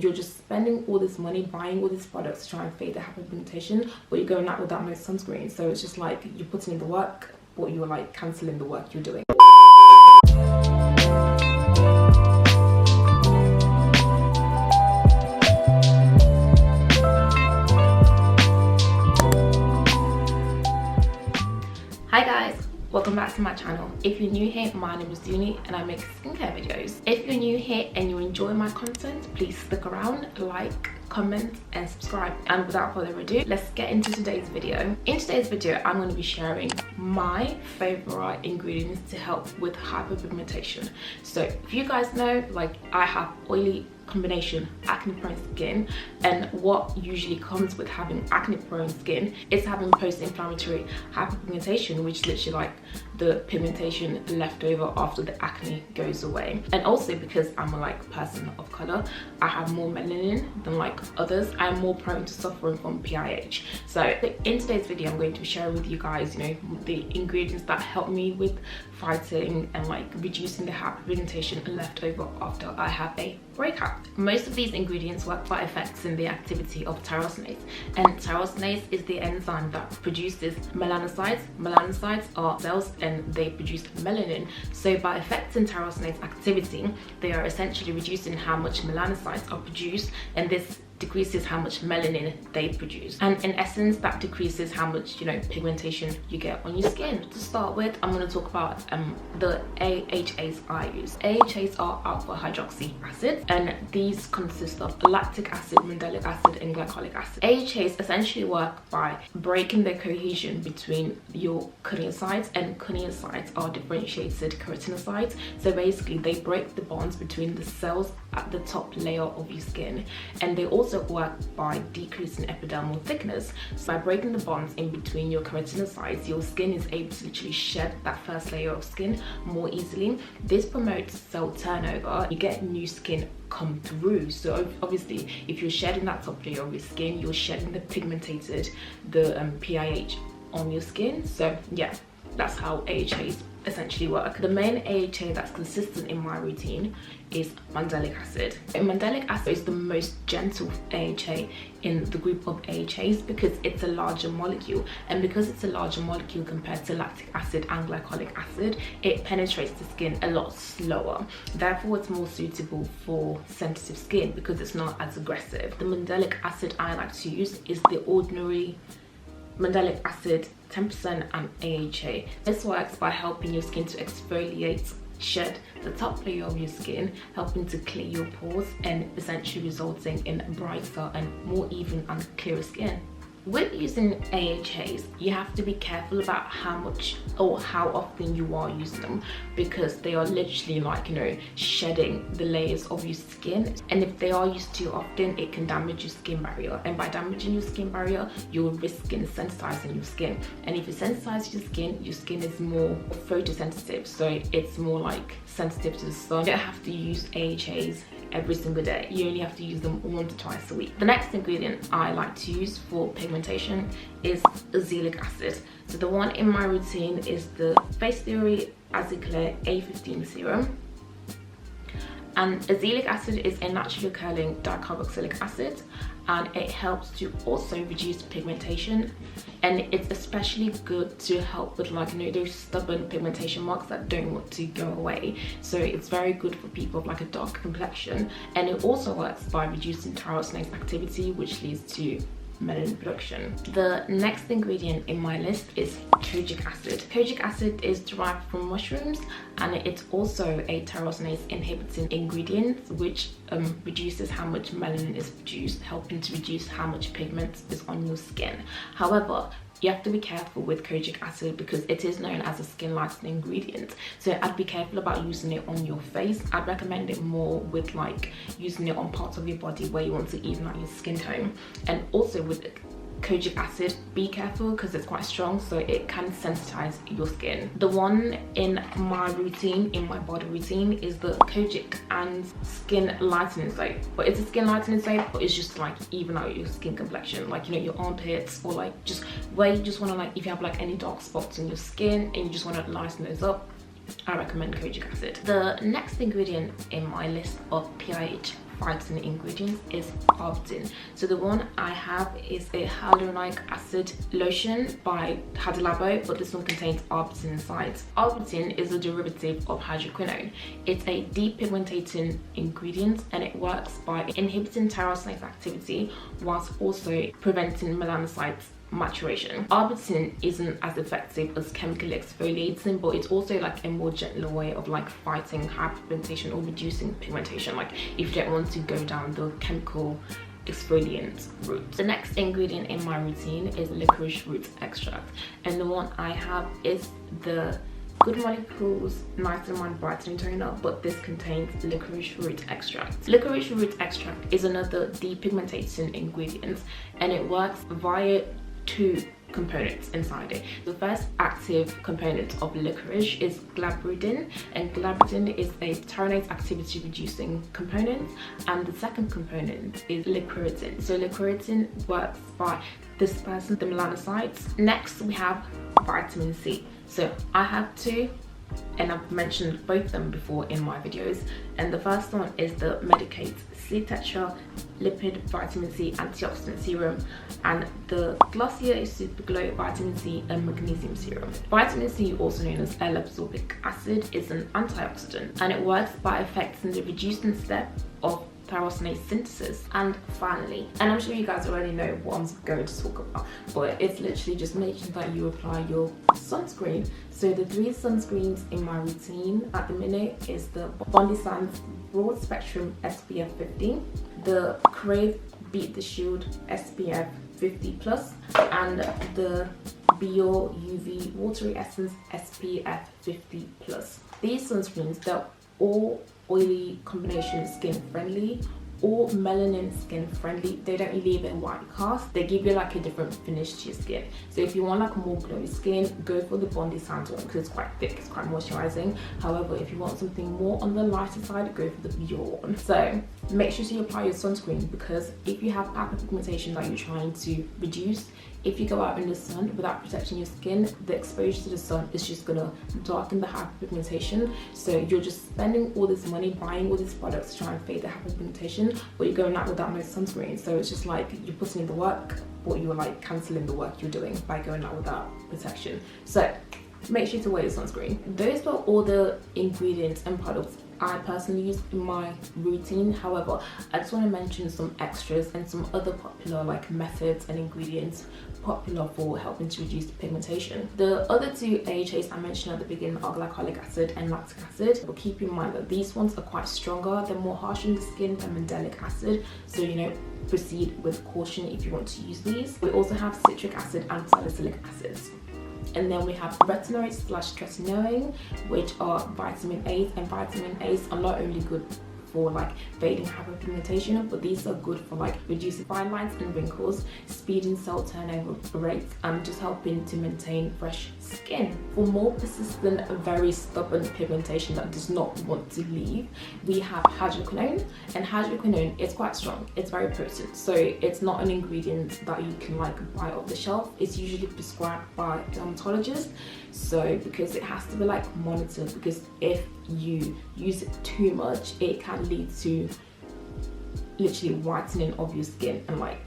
You're just spending all this money buying all these products to try and fade the hyperpigmentation, but you're going out without no sunscreen. So it's just like you're putting in the work, but you're like cancelling the work you're doing. Hi guys, welcome back to my channel. If you're new here, my name is Duni and I make skincare videos. If you're new here and you enjoy my content, please stick around, like, comment and subscribe. And without further ado, let's get into today's video. In today's video, I'm going to be sharing my favorite ingredients to help with hyperpigmentation. So if you guys know, like, I have oily combination acne prone skin, and what usually comes with having acne prone skin is having post-inflammatory hyperpigmentation, which is literally like the pigmentation left over after the acne goes away. And also because I'm a person of color, I have more melanin than like others. I'm more prone to suffering from PIH. So in today's video, I'm going to share with you guys, the ingredients that help me with fighting and like reducing the hyperpigmentation left over after I have a breakout. Most of these ingredients work by affecting the activity of tyrosinase, and tyrosinase is the enzyme that produces melanocytes. Melanocytes are cells and they produce melanin. So by affecting tyrosinase activity, they are essentially reducing how much melanocytes are produced, and this decreases how much melanin they produce, and in essence that decreases how much pigmentation you get on your skin. To start with, I'm going to talk about the AHAs I use. AHAs are alpha hydroxy acid, and these consist of lactic acid, mandelic acid and glycolic acid. AHAs essentially work by breaking the cohesion between your carotenoids, and carotenoids are differentiated keratinocytes. So basically they break the bonds between the cells at the top layer of your skin, and they also work by decreasing epidermal thickness. So by breaking the bonds in between your keratinocytes, your skin is able to literally shed that first layer of skin more easily. This promotes cell turnover. You get new skin come through. So obviously if you're shedding that top layer of your skin, you're shedding the pigmented, the PIH on your skin. So yeah, that's how AHAs essentially work. The main AHA that's consistent in my routine is Mandelic acid. Mandelic acid is the most gentle AHA in the group of AHAs because it's a larger molecule, and because it's a larger molecule compared to lactic acid and glycolic acid, it penetrates the skin a lot slower. Therefore it's more suitable for sensitive skin because it's not as aggressive. The Mandelic acid I like to use is the ordinary Mandelic acid 10% and AHA. This works by helping your skin to exfoliate, shed the top layer of your skin, helping to clear your pores and essentially resulting in brighter and more even and clearer skin. With using AHAs, you have to be careful about how much or how often you are using them, because they are literally shedding the layers of your skin, and if they are used too often, it can damage your skin barrier, and by damaging your skin barrier, you're risking sensitizing your skin, and if you sensitize your skin is more photosensitive, so it's more like sensitive to the sun. You don't have to use AHAs every single day. You only have to use them once or twice a week. The next ingredient I like to use for pigmentation is azelaic acid. So the one in my routine is the Face Theory Azelaic A15 serum. And azelaic acid is a naturally occurring dicarboxylic acid, and it helps to also reduce pigmentation, and it's especially good to help with those stubborn pigmentation marks that don't want to go away. So it's very good for people with a dark complexion, and it also works by reducing tyrosinase activity, which leads to melanin production. The next ingredient in my list is Kojic acid. Kojic acid is derived from mushrooms, and it's also a tyrosinase inhibiting ingredient, which reduces how much melanin is produced, helping to reduce how much pigment is on your skin. However, you have to be careful with Kojic acid because it is known as a skin lightening ingredient. So I'd be careful about using it on your face. I'd recommend it more with using it on parts of your body where you want to even out your skin tone. And also with Kojic acid, be careful because it's quite strong, so it can sensitize your skin. The one in my routine, in my body routine, is the Kojic and skin lightening soap. But it's a skin lightening soap, but it's just even out your skin complexion, your armpits, or just where you just want to if you have any dark spots in your skin and you just want to lighten those up, I recommend Kojic acid. The next ingredient in my list of PIH fighting ingredients is Arbutin. So the one I have is a hyaluronic acid lotion by DunniB.X, but this one contains Arbutin inside. Arbutin is a derivative of hydroquinone. It's a depigmentating ingredient and it works by inhibiting tyrosinase activity whilst also preventing melanocytes maturation. Arbutin isn't as effective as chemically exfoliating, but it's also like a more gentler way of like fighting hyperpigmentation or reducing pigmentation, like if you don't want to go down the chemical exfoliant route. The next ingredient in my routine is licorice root extract, and the one I have is the Good Molecules Niacinamide Brightening Toner, but this contains licorice root extract. Licorice root extract is another depigmentating ingredient and it works via two components inside it. The first active component of licorice is Arbutin, and Arbutin is a tyrosinase activity reducing component, and the second component is licorice. So licorice works by dispersing the melanocytes. Next we have vitamin C. So I have two, and I've mentioned both of them before in my videos, and the first one is the Mandelic C-Tetra Lipid Vitamin C Antioxidant Serum, and the Glossier Super Glow Vitamin C and Magnesium Serum. Vitamin C, also known as L-ascorbic acid, is an antioxidant and it works by affecting the reducing step of tyrosinase synthesis. And finally, and I'm sure you guys already know what I'm going to talk about, but it's literally just making that you apply your sunscreen. So the three sunscreens in my routine at the minute is the Bondi Sands Broad Spectrum SPF 50, the Crave Beat the Shield SPF 50+, and the Bio UV Watery Essence SPF 50+. These sunscreens, they're all oily combination skin friendly, all melanin skin friendly. They don't leave a white cast, they give you like a different finish to your skin. So if you want like a more glowy skin, go for the Bondi Sands one because it's quite thick, it's quite moisturizing. However, if you want something more on the lighter side, go for the Bio one. So make sure you apply your sunscreen, because if you have hyperpigmentation that you're trying to reduce, if you go out in the sun without protecting your skin, the exposure to the sun is just gonna darken the hyperpigmentation. So you're just spending all this money buying all these products to try and fade the hyperpigmentation, but you're going out without no sunscreen. So it's just like you're putting in the work, but you're like cancelling the work you're doing by going out without protection. So make sure to wear your sunscreen. Those were all the ingredients and products I personally use in my routine. However, I just want to mention some extras and some other popular like methods and ingredients popular for helping to reduce pigmentation. The other two AHAs I mentioned at the beginning are glycolic acid and lactic acid, but keep in mind that these ones are quite stronger, they're more harsh on the skin than Mandelic acid, so you know, proceed with caution if you want to use these. We also have citric acid and salicylic acids. And then we have retinoids/tretinoin, which are vitamin A's, and vitamin A's are not only good for like fading hyperpigmentation, but these are good for like reducing fine lines and wrinkles, speeding cell turnover rates, and just helping to maintain fresh skin. For more persistent, very stubborn pigmentation that does not want to leave, we have hydroquinone, and hydroquinone is quite strong, it's very potent, so it's not an ingredient that you can like buy off the shelf. It's usually prescribed by dermatologists, so because it has to be like monitored, because if you use it too much, it can lead to literally whitening of your skin and like,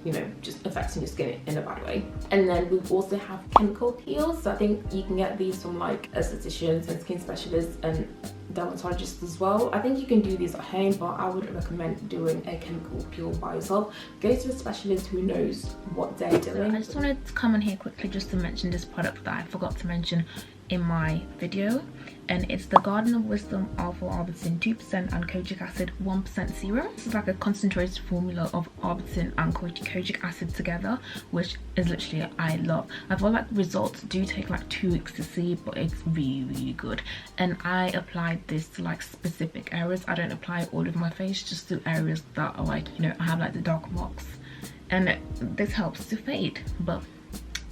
you know, just affecting your skin in a bad way. And then we also have chemical peels. So I think you can get these from like estheticians and skin specialists and dermatologists as well. I think you can do these at home, but I would recommend doing a chemical peel by yourself. Go to a specialist who knows what they're doing. I just wanted to come in here quickly just to mention this product that I forgot to mention in my video, and it's the Garden of Wisdom Alpha Arbutin 2% and Kojic acid 1% serum. This is like a concentrated formula of Arbutin and Kojic acid together, which is literally I love. I feel like the results do take like 2 weeks to see, but it's really good. And I applied this to like specific areas. I don't apply it all over my face, just to areas that are like, you know, I have like the dark marks, and this helps to fade. But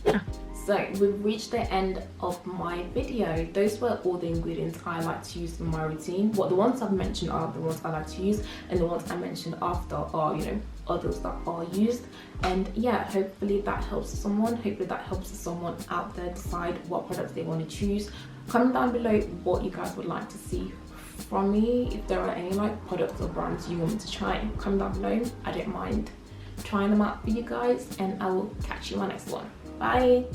yeah. So we've reached the end of my video. Those were all the ingredients I like to use in my routine. What the ones I've mentioned are the ones I like to use, and the ones I mentioned after are, you know, others that are used. And yeah, hopefully that helps someone. Hopefully that helps someone out there decide what products they want to choose. Comment down below what you guys would like to see from me. If there are any like products or brands you want me to try, comment down below. I don't mind trying them out for you guys, and I will catch you on my next one. Bye.